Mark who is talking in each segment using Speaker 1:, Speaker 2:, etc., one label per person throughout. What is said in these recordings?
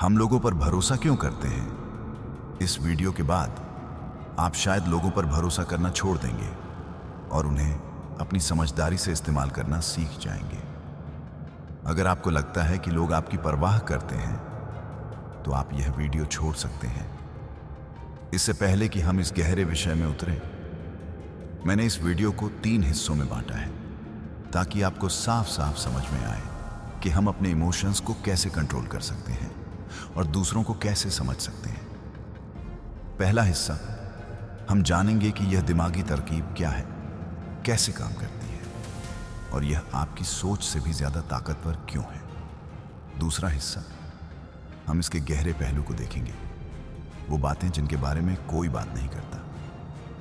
Speaker 1: हम लोगों पर भरोसा क्यों करते हैं? इस वीडियो के बाद आप शायद लोगों पर भरोसा करना छोड़ देंगे और उन्हें अपनी समझदारी से इस्तेमाल करना सीख जाएंगे। अगर आपको लगता है कि लोग आपकी परवाह करते हैं तो आप यह वीडियो छोड़ सकते हैं। इससे पहले कि हम इस गहरे विषय में उतरें, मैंने इस वीडियो को 3 हिस्सों में बांटा है ताकि आपको साफ साफ समझ में आए कि हम अपने इमोशंस को कैसे कंट्रोल कर सकते हैं और दूसरों को कैसे समझ सकते हैं। पहला हिस्सा, हम जानेंगे कि यह दिमागी तरकीब क्या है, कैसे काम करती है और यह आपकी सोच से भी ज्यादा ताकतवर क्यों है। दूसरा हिस्सा, हम इसके गहरे पहलू को देखेंगे, वो बातें जिनके बारे में कोई बात नहीं करता।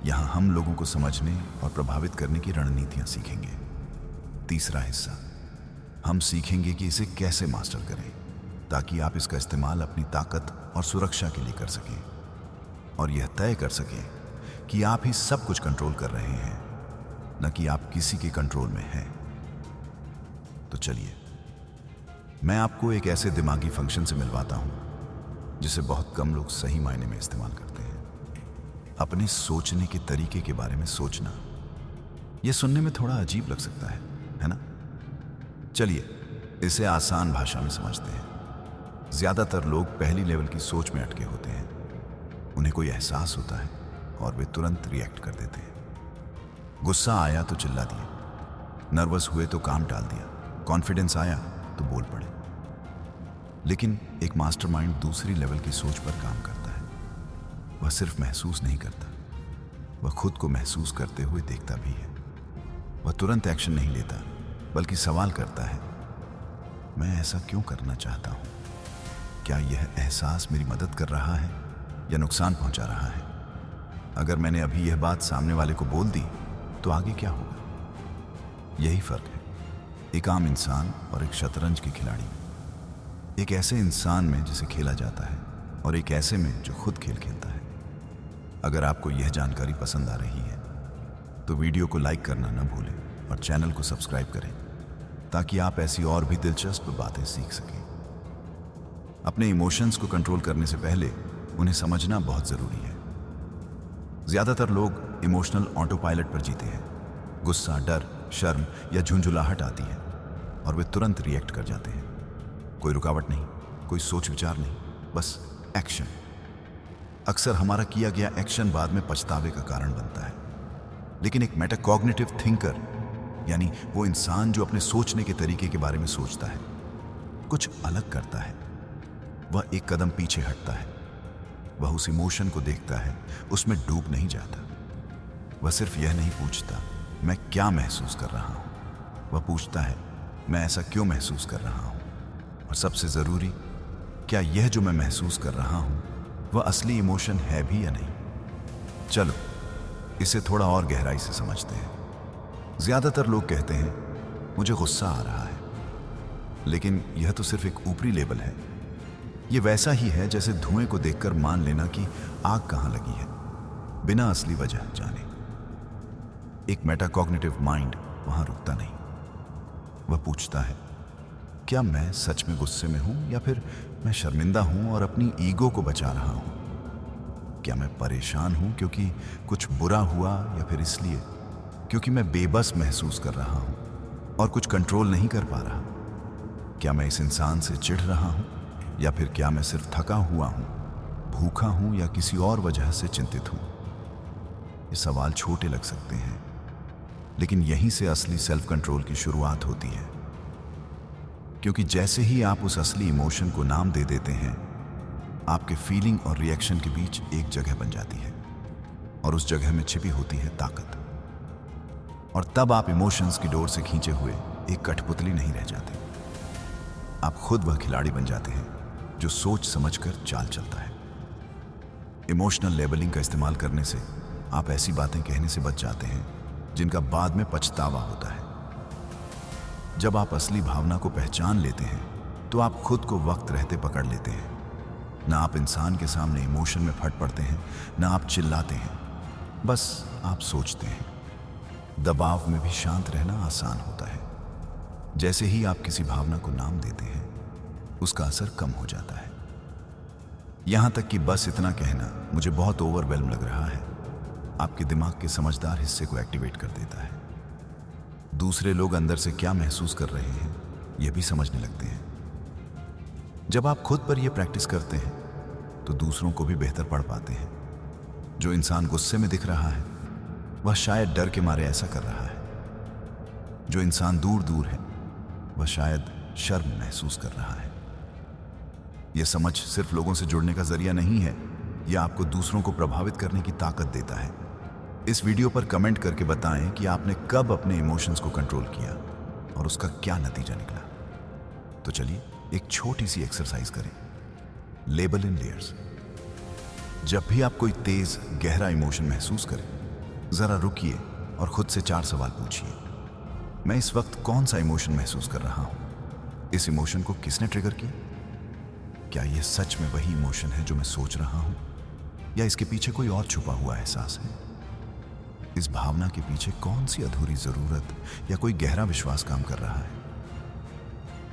Speaker 1: यहां हम लोगों को समझने और प्रभावित करने की रणनीतियां सीखेंगे। तीसरा हिस्सा, हम सीखेंगे कि इसे कैसे मास्टर करें ताकि आप इसका इस्तेमाल अपनी ताकत और सुरक्षा के लिए कर सकें और यह तय कर सकें कि आप ही सब कुछ कंट्रोल कर रहे हैं, न कि आप किसी के कंट्रोल में हैं। तो चलिए, मैं आपको एक ऐसे दिमागी फंक्शन से मिलवाता हूं जिसे बहुत कम लोग सही मायने में इस्तेमाल करते हैं। अपने सोचने के तरीके के बारे में सोचना। यह सुनने में थोड़ा अजीब लग सकता है ना? चलिए इसे आसान भाषा में समझते हैं। ज्यादातर लोग पहली लेवल की सोच में अटके होते हैं। उन्हें कोई एहसास होता है और वे तुरंत रिएक्ट कर देते हैं। गुस्सा आया तो चिल्ला दिया, नर्वस हुए तो काम टाल दिया, कॉन्फिडेंस आया तो बोल पड़े। लेकिन एक मास्टरमाइंड दूसरी लेवल की सोच पर काम करता है। वह सिर्फ महसूस नहीं करता, वह खुद को महसूस करते हुए देखता भी है। वह तुरंत एक्शन नहीं लेता, बल्कि सवाल करता है, मैं ऐसा क्यों करना चाहता हूं? क्या यह एहसास मेरी मदद कर रहा है या नुकसान पहुंचा रहा है? अगर मैंने अभी यह बात सामने वाले को बोल दी तो आगे क्या होगा? यही फर्क है एक आम इंसान और एक शतरंज के खिलाड़ी में। एक ऐसे इंसान में जिसे खेला जाता है और एक ऐसे में जो खुद खेल खेलता है। अगर आपको यह जानकारी पसंद आ रही है तो वीडियो को लाइक करना न भूलें और चैनल को सब्सक्राइब करें ताकि आप ऐसी और भी दिलचस्प बातें सीख सकें। अपने इमोशंस को कंट्रोल करने से पहले उन्हें समझना बहुत जरूरी है। ज्यादातर लोग इमोशनल ऑटो पायलट पर जीते हैं। गुस्सा, डर, शर्म या झुंझुलाहट आती है और वे तुरंत रिएक्ट कर जाते हैं। कोई रुकावट नहीं, कोई सोच विचार नहीं, बस एक्शन। अक्सर हमारा किया गया एक्शन बाद में पछतावे का कारण बनता है। लेकिन एक मेटाकॉग्निटिव थिंकर, यानी वो इंसान जो अपने सोचने के तरीके के बारे में सोचता है, कुछ अलग करता है। वह एक कदम पीछे हटता है। वह उस इमोशन को देखता है, उसमें डूब नहीं जाता। वह सिर्फ यह नहीं पूछता, मैं क्या महसूस कर रहा हूं। वह पूछता है, मैं ऐसा क्यों महसूस कर रहा हूं? और सबसे जरूरी, क्या यह जो मैं महसूस कर रहा हूं वह असली इमोशन है भी या नहीं? चलो इसे थोड़ा और गहराई से समझते हैं। ज्यादातर लोग कहते हैं, मुझे गुस्सा आ रहा है, लेकिन यह तो सिर्फ एक ऊपरी लेवल है। यह वैसा ही है जैसे धुएं को देखकर मान लेना कि आग कहां लगी है, बिना असली वजह जाने। एक मेटाकॉग्निटिव माइंड वहां रुकता नहीं। वह पूछता है, क्या मैं सच में गुस्से में हूं या फिर मैं शर्मिंदा हूं और अपनी ईगो को बचा रहा हूं? क्या मैं परेशान हूं क्योंकि कुछ बुरा हुआ या फिर इसलिए क्योंकि मैं बेबस महसूस कर रहा हूं और कुछ कंट्रोल नहीं कर पा रहा? क्या मैं इस इंसान से चिढ़ रहा हूं या फिर क्या मैं सिर्फ थका हुआ हूं, भूखा हूं या किसी और वजह से चिंतित हूं? ये सवाल छोटे लग सकते हैं, लेकिन यहीं से असली सेल्फ कंट्रोल की शुरुआत होती है। क्योंकि जैसे ही आप उस असली इमोशन को नाम दे देते हैं, आपके फीलिंग और रिएक्शन के बीच एक जगह बन जाती है और उस जगह में छिपी होती है ताकत। और तब आप इमोशंस की डोर से खींचे हुए एक कठपुतली नहीं रह जाते। आप खुद वह खिलाड़ी बन जाते हैं जो सोच समझकर चाल चलता है। इमोशनल लेबलिंग का इस्तेमाल करने से आप ऐसी बातें कहने से बच जाते हैं जिनका बाद में पछतावा होता है। जब आप असली भावना को पहचान लेते हैं तो आप खुद को वक्त रहते पकड़ लेते हैं। ना आप इंसान के सामने इमोशन में फट पड़ते हैं, ना आप चिल्लाते हैं, बस आप सोचते हैं। दबाव में भी शांत रहना आसान होता है। जैसे ही आप किसी भावना को नाम देते हैं, उसका असर कम हो जाता है। यहां तक कि बस इतना कहना मुझे बहुत ओवरवेल्म लग रहा है आपके दिमाग के समझदार हिस्से को एक्टिवेट कर देता है। दूसरे लोग अंदर से क्या महसूस कर रहे हैं यह भी समझने लगते हैं। जब आप खुद पर यह प्रैक्टिस करते हैं तो दूसरों को भी बेहतर पढ़ पाते हैं। जो इंसान गुस्से में दिख रहा है वह शायद डर के मारे ऐसा कर रहा है। जो इंसान दूर दूर है वह शायद शर्म महसूस कर रहा है। यह समझ सिर्फ लोगों से जुड़ने का जरिया नहीं है, यह आपको दूसरों को प्रभावित करने की ताकत देता है। इस वीडियो पर कमेंट करके बताएं कि आपने कब अपने इमोशंस को कंट्रोल किया और उसका क्या नतीजा निकला। तो चलिए एक छोटी सी एक्सरसाइज करें। लेबल इन लेयर्स। जब भी आप कोई तेज गहरा इमोशन महसूस करें, जरा रुकिए और खुद से 4 सवाल पूछिए। मैं इस वक्त कौन सा इमोशन महसूस कर रहा हूं? इस इमोशन को किसने ट्रिगर किया? क्या यह सच में वही इमोशन है जो मैं सोच रहा हूं, या इसके पीछे कोई और छुपा हुआ एहसास है? इस भावना के पीछे कौन सी अधूरी जरूरत या कोई गहरा विश्वास काम कर रहा है?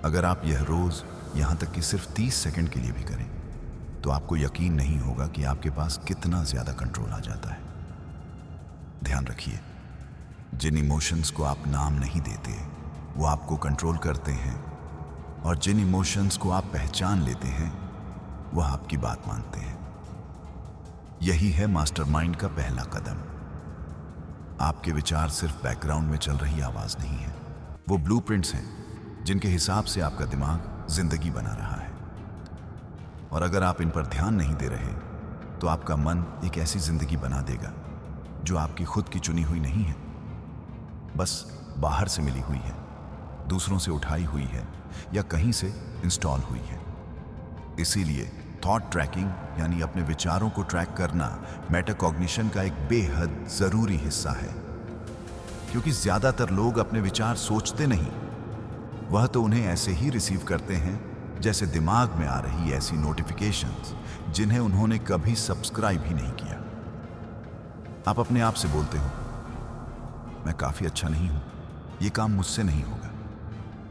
Speaker 1: अगर आप यह रोज यहां तक कि सिर्फ 30 सेकंड के लिए भी करें तो आपको यकीन नहीं होगा कि आपके पास कितना ज्यादा कंट्रोल आ जाता है। ध्यान रखिए, जिन इमोशंस को आप नाम नहीं देते वो आपको कंट्रोल करते हैं, और जिन इमोशंस को आप पहचान लेते हैं वह आपकी बात मानते हैं। यही है मास्टरमाइंड का पहला कदम। आपके विचार सिर्फ बैकग्राउंड में चल रही आवाज नहीं है, वो ब्लूप्रिंट्स हैं जिनके हिसाब से आपका दिमाग जिंदगी बना रहा है। और अगर आप इन पर ध्यान नहीं दे रहे तो आपका मन एक ऐसी जिंदगी बना देगा जो आपकी खुद की चुनी हुई नहीं है, बस बाहर से मिली हुई है, दूसरों से उठाई हुई है या कहीं से इंस्टॉल हुई है। इसीलिए थॉट ट्रैकिंग यानी अपने विचारों को ट्रैक करना मेटाकॉग्निशन का एक बेहद जरूरी हिस्सा है। क्योंकि ज्यादातर लोग अपने विचार सोचते नहीं, वह तो उन्हें ऐसे ही रिसीव करते हैं जैसे दिमाग में आ रही ऐसी नोटिफिकेशंस जिन्हें उन्होंने कभी सब्सक्राइब ही नहीं किया। आप अपने आप से बोलते हो, मैं काफी अच्छा नहीं हूं, यह काम मुझसे नहीं होगा,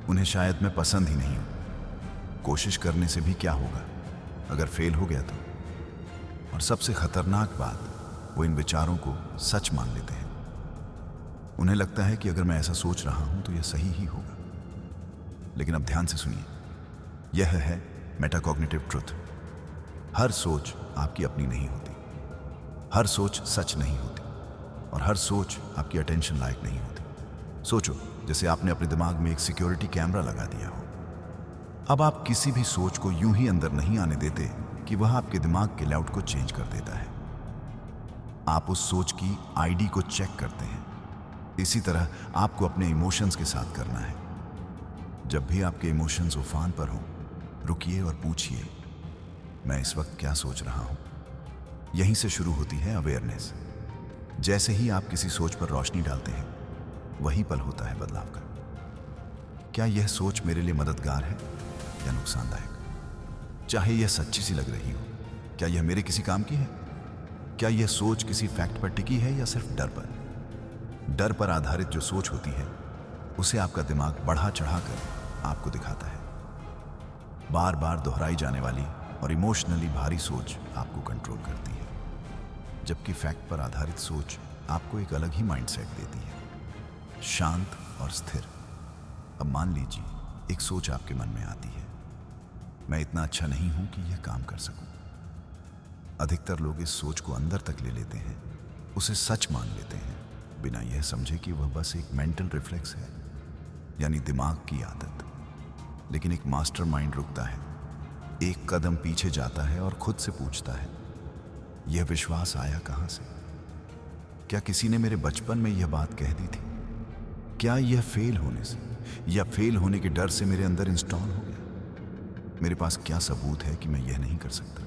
Speaker 1: उन्हें शायद मैं पसंद ही नहीं हूं, कोशिश करने से भी क्या होगा अगर फेल हो गया तो। और सबसे खतरनाक बात, वो इन विचारों को सच मान लेते हैं। उन्हें लगता है कि अगर मैं ऐसा सोच रहा हूं तो यह सही ही होगा। लेकिन अब ध्यान से सुनिए, यह है मेटाकॉग्निटिव ट्रुथ। हर सोच आपकी अपनी नहीं होती, हर सोच सच नहीं होती, और हर सोच आपकी अटेंशन लायक नहीं होती। सोचो जैसे आपने अपने दिमाग में एक सिक्योरिटी कैमरा लगा दिया हो। अब आप किसी भी सोच को यूं ही अंदर नहीं आने देते कि वह आपके दिमाग के लेआउट को चेंज कर देता है। आप उस सोच की आईडी को चेक करते हैं। इसी तरह आपको अपने इमोशंस के साथ करना है। जब भी आपके इमोशंस उफान पर हों, रुकिए और पूछिए, मैं इस वक्त क्या सोच रहा हूं? यहीं से शुरू होती है अवेयरनेस। जैसे ही आप किसी सोच पर रोशनी डालते हैं, वही पल होता है बदलाव का। क्या यह सोच मेरे लिए मददगार है या नुकसानदायक? चाहे यह सच्ची सी लग रही हो, क्या यह मेरे किसी काम की है? क्या यह सोच किसी फैक्ट पर टिकी है या सिर्फ डर पर? डर पर आधारित जो सोच होती है उसे आपका दिमाग बढ़ा चढ़ा कर आपको दिखाता है। बार बार दोहराई जाने वाली और इमोशनली भारी सोच आपको कंट्रोल करती है, जबकि फैक्ट पर आधारित सोच आपको एक अलग ही माइंडसेट देती है, शांत और स्थिर। अब मान लीजिए एक सोच आपके मन में आती है, मैं इतना अच्छा नहीं हूं कि यह काम कर सकूं। अधिकतर लोग इस सोच को अंदर तक ले लेते हैं, उसे सच मान लेते हैं, बिना यह समझे कि वह बस एक मेंटल रिफ्लेक्स है, यानी दिमाग की आदत। लेकिन एक मास्टरमाइंड रुकता है, एक कदम पीछे जाता है और खुद से पूछता है, यह विश्वास आया कहां से? क्या किसी ने मेरे बचपन में यह बात कह दी थी? क्या यह फेल होने से या फेल होने के डर से मेरे अंदर इंस्टॉल हो गया? मेरे पास क्या सबूत है कि मैं यह नहीं कर सकता?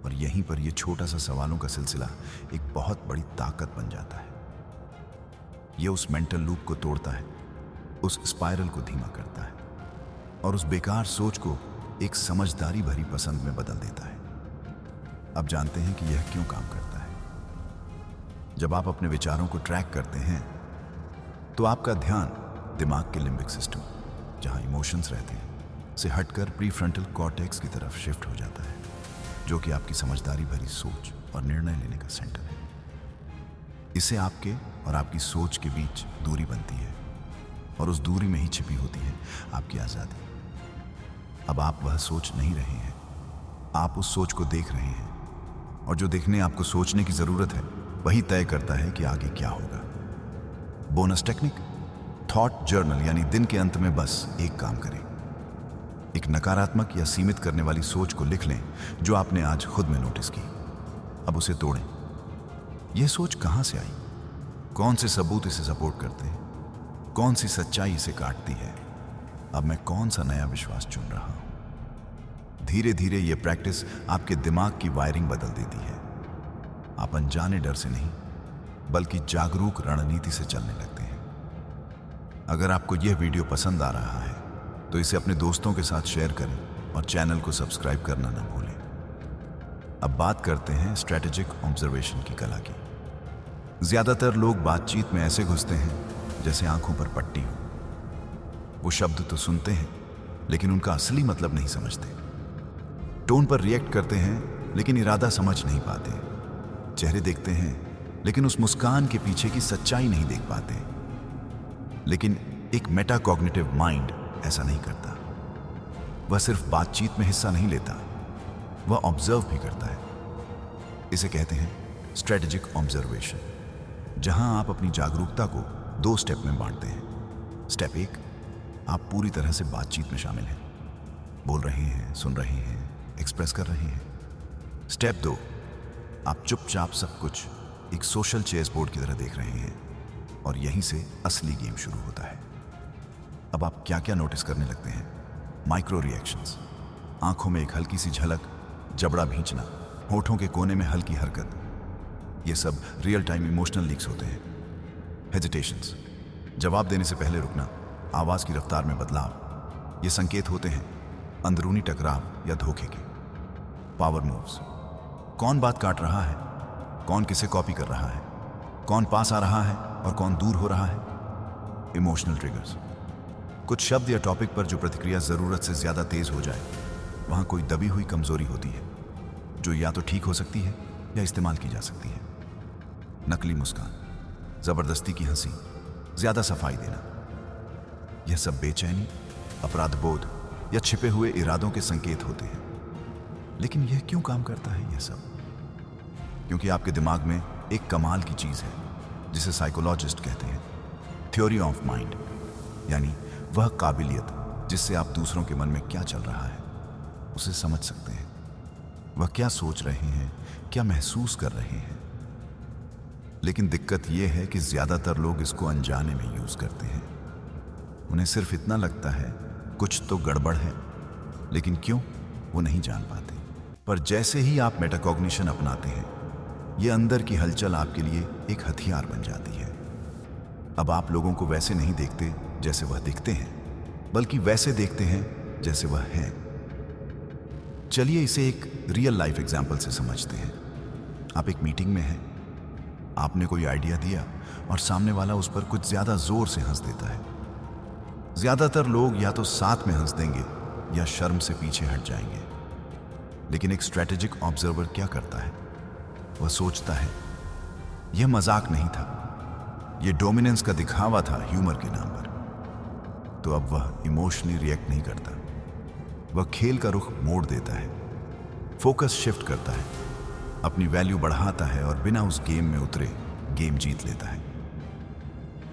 Speaker 1: और यहीं पर यह छोटा सा सवालों का सिलसिला एक बहुत बड़ी ताकत बन जाता है। यह उस मेंटल लूप को तोड़ता है, उस स्पाइरल को धीमा करता है और उस बेकार सोच को एक समझदारी भरी पसंद में बदल देता है। अब जानते हैं कि यह क्यों काम करता है। जब आप अपने विचारों को ट्रैक करते हैं तो आपका ध्यान दिमाग के लिम्बिक सिस्टम, जहां इमोशंस रहते हैं, से हटकर प्रीफ्रंटल कॉर्टेक्स की तरफ शिफ्ट हो जाता है, जो कि आपकी समझदारी भरी सोच और निर्णय लेने का सेंटर है। इससे आपके और आपकी सोच के बीच दूरी बनती है और उस दूरी में ही छिपी होती है आपकी आज़ादी। अब आप वह सोच नहीं रहे हैं, आप उस सोच को देख रहे हैं, और जो देखने आपको सोचने की ज़रूरत है वही तय करता है कि आगे क्या होगा। बोनस टेक्निक, थॉट जर्नल, यानी दिन के अंत में बस एक काम करें। एक नकारात्मक या सीमित करने वाली सोच को लिख लें जो आपने आज खुद में नोटिस की। अब उसे तोड़ें। यह सोच कहां से आई? कौन से सबूत इसे सपोर्ट करते हैं? कौन सी सच्चाई इसे काटती है? अब मैं कौन सा नया विश्वास चुन रहा हूं? धीरे धीरे यह प्रैक्टिस आपके दिमाग की वायरिंग बदल देती है। आप अनजाने डर से नहीं बल्कि जागरूक रणनीति से चलने लगते हैं। अगर आपको यह वीडियो पसंद आ रहा है तो इसे अपने दोस्तों के साथ शेयर करें और चैनल को सब्सक्राइब करना ना भूलें। अब बात करते हैं स्ट्रेटेजिक ऑब्जर्वेशन की कला की। ज्यादातर लोग बातचीत में ऐसे घुसते हैं जैसे आंखों पर पट्टी हो। वो शब्द तो सुनते हैं लेकिन उनका असली मतलब नहीं समझते। टोन पर रिएक्ट करते हैं लेकिन इरादा समझ नहीं पाते। चेहरे देखते हैं लेकिन उस मुस्कान के पीछे की सच्चाई नहीं देख पाते। लेकिन एक मेटाकॉग्निटिव माइंड ऐसा नहीं करता। वह सिर्फ बातचीत में हिस्सा नहीं लेता, वह ऑब्जर्व भी करता है। इसे कहते हैं स्ट्रेटेजिक ऑब्जर्वेशन, जहां आप अपनी जागरूकता को 2 स्टेप में बांटते हैं। स्टेप 1, आप पूरी तरह से बातचीत में शामिल हैं, बोल रहे हैं, सुन रहे हैं, एक्सप्रेस कर रहे हैं। स्टेप 2, आप चुपचाप सब कुछ एक सोशल चेस बोर्ड की तरह देख रहे हैं, और यहीं से असली गेम शुरू होता है। अब आप क्या क्या नोटिस करने लगते हैं? माइक्रो रिएक्शंस, आंखों में एक हल्की सी झलक, जबड़ा भींचना, होठों के कोने में हल्की हरकत, ये सब रियल टाइम इमोशनल लीक्स होते हैं। हेजिटेशंस, जवाब देने से पहले रुकना, आवाज की रफ्तार में बदलाव, ये संकेत होते हैं अंदरूनी टकराव या धोखे के। पावर मूव्स, कौन बात काट रहा है, कौन किसे कॉपी कर रहा है, कौन पास आ रहा है और कौन दूर हो रहा है। इमोशनल ट्रिगर्स, कुछ शब्द या टॉपिक पर जो प्रतिक्रिया जरूरत से ज्यादा तेज हो जाए, वहां कोई दबी हुई कमजोरी होती है जो या तो ठीक हो सकती है या इस्तेमाल की जा सकती है। नकली मुस्कान, जबरदस्ती की हंसी, ज्यादा सफाई देना, यह सब बेचैनी, अपराध बोध या छिपे हुए इरादों के संकेत होते हैं। लेकिन यह क्यों काम करता है? यह सब क्योंकि आपके दिमाग में एक कमाल की चीज है जिसे साइकोलॉजिस्ट कहते हैं थ्योरी ऑफ माइंड, यानी वह काबिलियत जिससे आप दूसरों के मन में क्या चल रहा है उसे समझ सकते हैं। वह क्या सोच रहे हैं, क्या महसूस कर रहे हैं। लेकिन दिक्कत यह है कि ज्यादातर लोग इसको अनजाने में यूज करते हैं। उन्हें सिर्फ इतना लगता है कुछ तो गड़बड़ है, लेकिन क्यों वो नहीं जान पाते। पर जैसे ही आप मेटाकॉग्निशन अपनाते हैं, ये अंदर की हलचल आपके लिए एक हथियार बन जाती है। अब आप लोगों को वैसे नहीं देखते जैसे वह दिखते हैं, बल्कि वैसे देखते हैं जैसे वह हैं। चलिए इसे एक रियल लाइफ एग्जाम्पल से समझते हैं। आप एक मीटिंग में हैं, आपने कोई आइडिया दिया और सामने वाला उस पर कुछ ज्यादा जोर से हंस देता है। ज्यादातर लोग या तो साथ में हंस देंगे या शर्म से पीछे हट जाएंगे। लेकिन एक स्ट्रेटेजिक ऑब्जर्वर क्या करता है? वह सोचता है यह मजाक नहीं था, यह डोमिनेंस का दिखावा था ह्यूमर के नाम पर। तो अब वह इमोशनली रिएक्ट नहीं करता, वह खेल का रुख मोड़ देता है, फोकस शिफ्ट करता है, अपनी वैल्यू बढ़ाता है और बिना उस गेम में उतरे गेम जीत लेता है।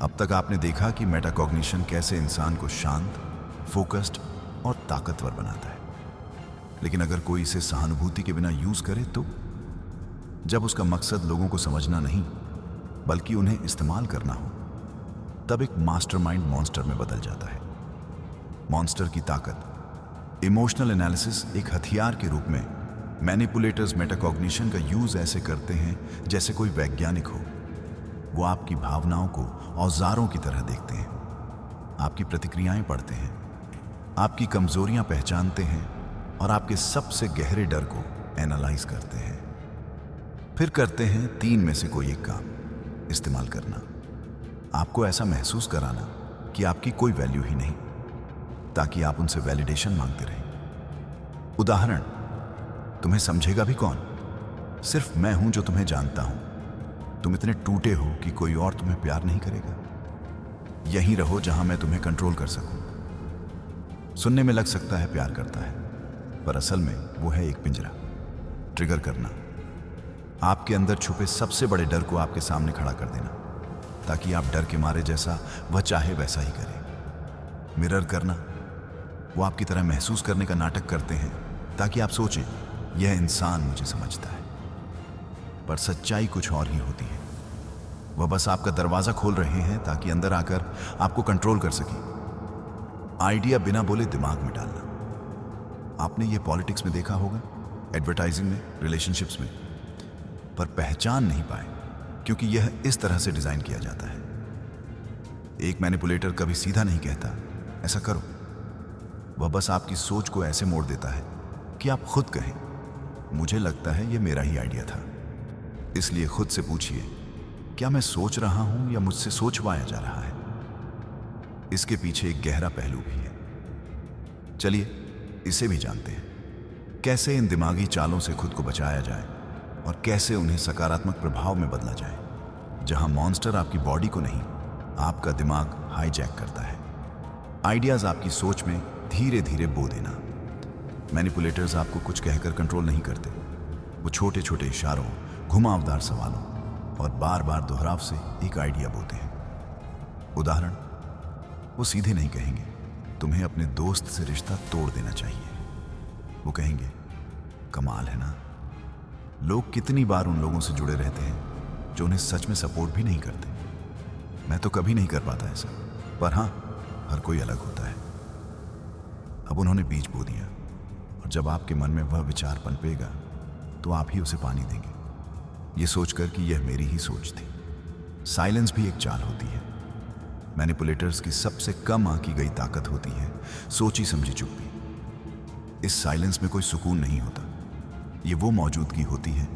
Speaker 1: अब तक आपने देखा कि मेटाकॉग्निशन कैसे इंसान को शांत, फोकस्ड और ताकतवर बनाता है। लेकिन अगर कोई इसे सहानुभूति के बिना यूज करे तो, जब उसका मकसद लोगों को समझना नहीं बल्कि उन्हें इस्तेमाल करना हो, तब एक मास्टरमाइंड मॉन्स्टर में बदल जाता है। मॉन्स्टर की ताकत, इमोशनल एनालिसिस एक हथियार के रूप में मैनिपुलेटर्स मेटाकॉग्निशन का यूज ऐसे करते हैं जैसे कोई वैज्ञानिक हो। वो आपकी भावनाओं को औजारों की तरह देखते हैं, आपकी प्रतिक्रियाएं पढ़ते हैं, आपकी कमजोरियां पहचानते हैं और आपके सबसे गहरे डर को एनालाइज करते हैं। फिर करते हैं 3 में से कोई एक काम, इस्तेमाल करना, आपको ऐसा महसूस कराना कि आपकी कोई वैल्यू ही नहीं, ताकि आप उनसे वैलिडेशन मांगते रहें। उदाहरण, तुम्हें समझेगा भी कौन? सिर्फ मैं हूं जो तुम्हें जानता हूं। तुम इतने टूटे हो कि कोई और तुम्हें प्यार नहीं करेगा। यहीं रहो जहां मैं तुम्हें कंट्रोल कर सकूं। सुनने में लग सकता है प्यार करता है, पर असल में वो है एक पिंजरा। ट्रिगर करना, आपके अंदर छुपे सबसे बड़े डर को आपके सामने खड़ा कर देना, ताकि आप डर के मारे जैसा वह चाहे वैसा ही करें। मिरर करना, वो आपकी तरह महसूस करने का नाटक करते हैं ताकि आप सोचें यह इंसान मुझे समझता है, पर सच्चाई कुछ और ही होती है। वह बस आपका दरवाजा खोल रहे हैं ताकि अंदर आकर आपको कंट्रोल कर सके। आइडिया बिना बोले दिमाग में डालना। आपने ये पॉलिटिक्स में देखा होगा, एडवर्टाइजिंग में, रिलेशनशिप्स में, पर पहचान नहीं पाए क्योंकि यह इस तरह से डिजाइन किया जाता है। एक मैनिपुलेटर कभी सीधा नहीं कहता ऐसा करो। वह बस आपकी सोच को ऐसे मोड़ देता है कि आप खुद कहें मुझे लगता है यह मेरा ही आइडिया था। इसलिए खुद से पूछिए, क्या मैं सोच रहा हूं या मुझसे सोचवाया जा रहा है? इसके पीछे एक गहरा पहलू भी है। चलिए इसे भी जानते हैं, कैसे इन दिमागी चालों से खुद को बचाया जाए और कैसे उन्हें सकारात्मक प्रभाव में बदला जाए, जहां मॉन्स्टर आपकी बॉडी को नहीं, आपका दिमाग हाईजैक करता है। आइडियाज आपकी सोच में धीरे धीरे बो देना। मैनिपुलेटर्स आपको कुछ कहकर कंट्रोल नहीं करते। वो छोटे छोटे इशारों, घुमावदार सवालों और बार बार दोहराव से एक आइडिया बोते हैं। उदाहरण, वो सीधे नहीं कहेंगे तुम्हें अपने दोस्त से रिश्ता तोड़ देना चाहिए। वो कहेंगे कमाल है ना। लोग कितनी बार उन लोगों से जुड़े रहते हैं जो उन्हें सच में सपोर्ट भी नहीं करते। मैं तो कभी नहीं कर पाता ऐसा, पर हाँ, हर कोई अलग होता है। अब उन्होंने बीज बो दिया और जब आपके मन में वह विचार पनपेगा तो आप ही उसे पानी देंगे, ये सोचकर कि यह मेरी ही सोच थी। साइलेंस भी एक चाल होती है। मैनिपुलेटर्स की सबसे कम आंकी गई ताकत होती है सोची समझी चुप्पी। इस साइलेंस में कोई सुकून नहीं होता। ये वो मौजूदगी होती है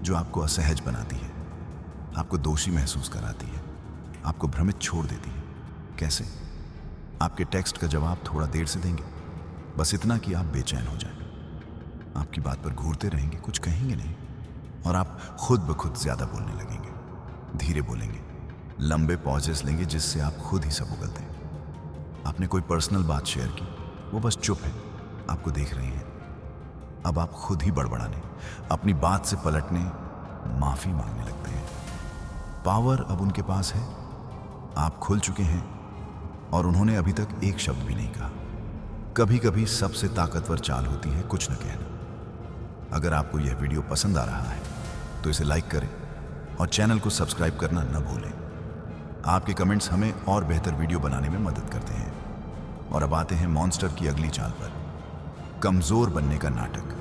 Speaker 1: जो आपको असहज बनाती है, आपको दोषी महसूस कराती है, आपको भ्रमित छोड़ देती है। कैसे? आपके टेक्स्ट का जवाब थोड़ा देर से देंगे, बस इतना कि आप बेचैन हो जाएं। आपकी बात पर घूरते रहेंगे, कुछ कहेंगे नहीं, और आप खुद ब खुद ज्यादा बोलने लगेंगे। धीरे बोलेंगे, लंबे पॉजेस लेंगे जिससे आप खुद ही सब उगल दें। आपने कोई पर्सनल बात शेयर की, वो बस चुप है, आपको देख रहे हैं। अब आप खुद ही बड़बड़ाने, अपनी बात से पलटने, माफी मांगने लगते हैं। पावर अब उनके पास है। आप खुल चुके हैं और उन्होंने अभी तक एक शब्द भी नहीं कहा। कभी कभी सबसे ताकतवर चाल होती है कुछ न कहना। अगर आपको यह वीडियो पसंद आ रहा है तो इसे लाइक करें और चैनल को सब्सक्राइब करना न भूलें। आपके कमेंट्स हमें और बेहतर वीडियो बनाने में मदद करते हैं। और अब आते हैं मॉन्स्टर की अगली चाल पर, कमजोर बनने का नाटक,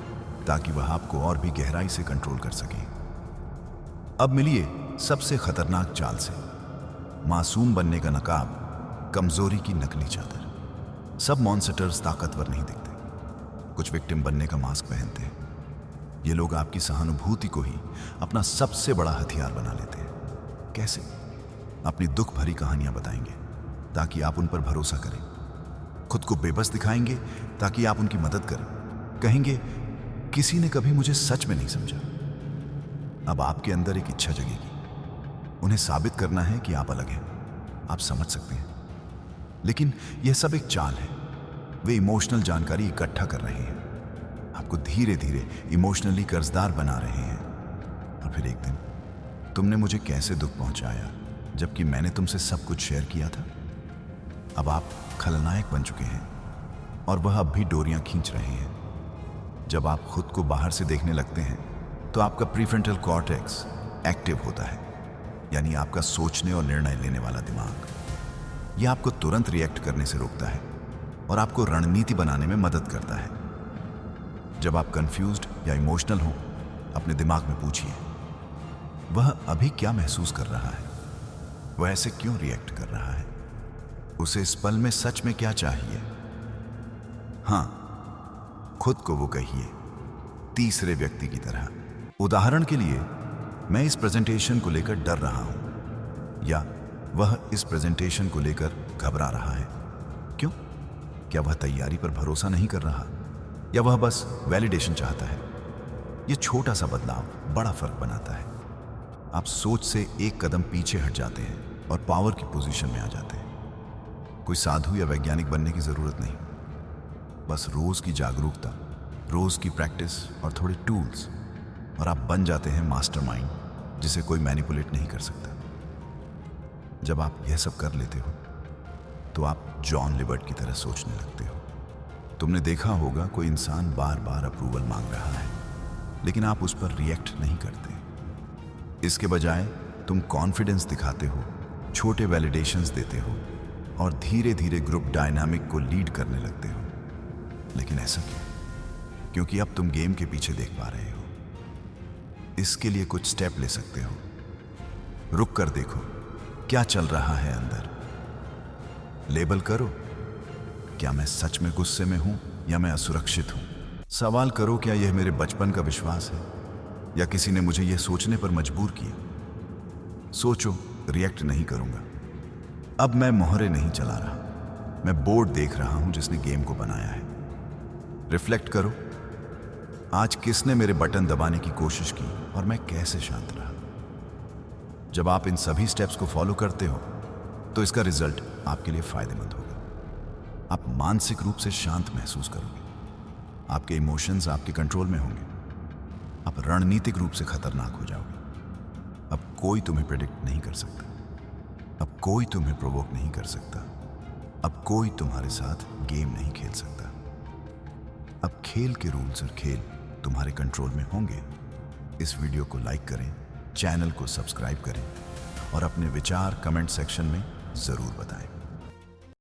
Speaker 1: ताकि वह आपको और भी गहराई से कंट्रोल कर सके। अब मिलिए सबसे खतरनाक चाल से, मासूम बनने का नकाब, कमजोरी की नकली चादर। सब मॉन्स्टर्स ताकतवर नहीं दिखते, कुछ विक्टिम बनने का मास्क पहनते हैं। ये लोग आपकी सहानुभूति को ही अपना सबसे बड़ा हथियार बना लेते हैं। कैसे? अपनी दुख भरी कहानियां बताएंगे ताकि आप उन पर भरोसा करें। खुद को बेबस दिखाएंगे ताकि आप उनकी मदद करें। कहेंगे किसी ने कभी मुझे सच में नहीं समझा। अब आपके अंदर एक इच्छा जगेगी, उन्हें साबित करना है कि आप अलग हैं। आप समझ सकते हैं, लेकिन यह सब एक चाल है। वे इमोशनल जानकारी इकट्ठा कर रहे हैं, आपको धीरे धीरे इमोशनली कर्जदार बना रहे हैं। और फिर एक दिन, तुमने मुझे कैसे दुख पहुंचाया जबकि मैंने तुमसे सब कुछ शेयर किया था। अब आप खलनायक बन चुके हैं और वह अब भी डोरियां खींच रहे हैं। जब आप खुद को बाहर से देखने लगते हैं तो आपका प्रीफ्रंटल कॉर्टेक्स एक्टिव होता है, यानी आपका सोचने और निर्णय लेने वाला दिमाग। यह आपको तुरंत रिएक्ट करने से रोकता है और आपको रणनीति बनाने में मदद करता है। जब आप कंफ्यूज्ड या इमोशनल हो, अपने दिमाग में पूछिए, वह अभी क्या महसूस कर रहा है? वह ऐसे क्यों रिएक्ट कर रहा है? उसे इस पल में सच में क्या चाहिए? हां, खुद को वो कहिए, तीसरे व्यक्ति की तरह। उदाहरण के लिए, मैं इस प्रेजेंटेशन को लेकर डर रहा हूं, या वह इस प्रेजेंटेशन को लेकर घबरा रहा है। क्यों? क्या वह तैयारी पर भरोसा नहीं कर रहा, या वह बस वैलिडेशन चाहता है? ये छोटा सा बदलाव बड़ा फर्क बनाता है। आप सोच से एक कदम पीछे हट जाते हैं और पावर की पोजीशन में आ जाते हैं। कोई साधु या वैज्ञानिक बनने की जरूरत नहीं, बस रोज की जागरूकता, रोज की प्रैक्टिस और थोड़े टूल्स, और आप बन जाते हैं मास्टरमाइंड जिसे कोई मैनिपुलेट नहीं कर सकता। जब आप यह सब कर लेते हो तो आप जॉन लिबर्ट की तरह सोचने लगते हो। तुमने देखा होगा कोई इंसान बार बार अप्रूवल मांग रहा है, लेकिन आप उस पर रिएक्ट नहीं करते। इसके बजाय तुम कॉन्फिडेंस दिखाते हो, छोटे वैलिडेशंस देते हो और धीरे धीरे ग्रुप डायनामिक को लीड करने लगते हो। लेकिन ऐसा क्यों? क्योंकि अब तुम गेम के पीछे देख पा रहे हो। इसके लिए कुछ स्टेप ले सकते हो। रुक कर देखो क्या चल रहा है अंदर। लेबल करो, क्या मैं सच में गुस्से में हूं या मैं असुरक्षित हूं। सवाल करो, क्या यह मेरे बचपन का विश्वास है या किसी ने मुझे यह सोचने पर मजबूर किया। सोचो, रिएक्ट नहीं करूंगा। अब मैं मोहरे नहीं चला रहा, मैं बोर्ड देख रहा हूं जिसने गेम को बनाया है। रिफ्लेक्ट करो, आज किसने मेरे बटन दबाने की कोशिश की और मैं कैसे शांत रहा। जब आप इन सभी स्टेप्स को फॉलो करते हो तो इसका रिजल्ट आपके लिए फायदेमंद होगा। आप मानसिक रूप से शांत महसूस करोगे, आपके इमोशंस आपके कंट्रोल में होंगे, आप रणनीतिक रूप से खतरनाक हो जाओगे। अब कोई तुम्हें प्रेडिक्ट नहीं कर सकता, अब कोई तुम्हें प्रोवोक नहीं कर सकता, अब कोई तुम्हारे साथ गेम नहीं खेल सकता। अब खेल के रूल्स और खेल तुम्हारे कंट्रोल में होंगे। इस वीडियो को लाइक करें, चैनल को सब्सक्राइब करें और अपने विचार कमेंट सेक्शन में जरूर बताएं।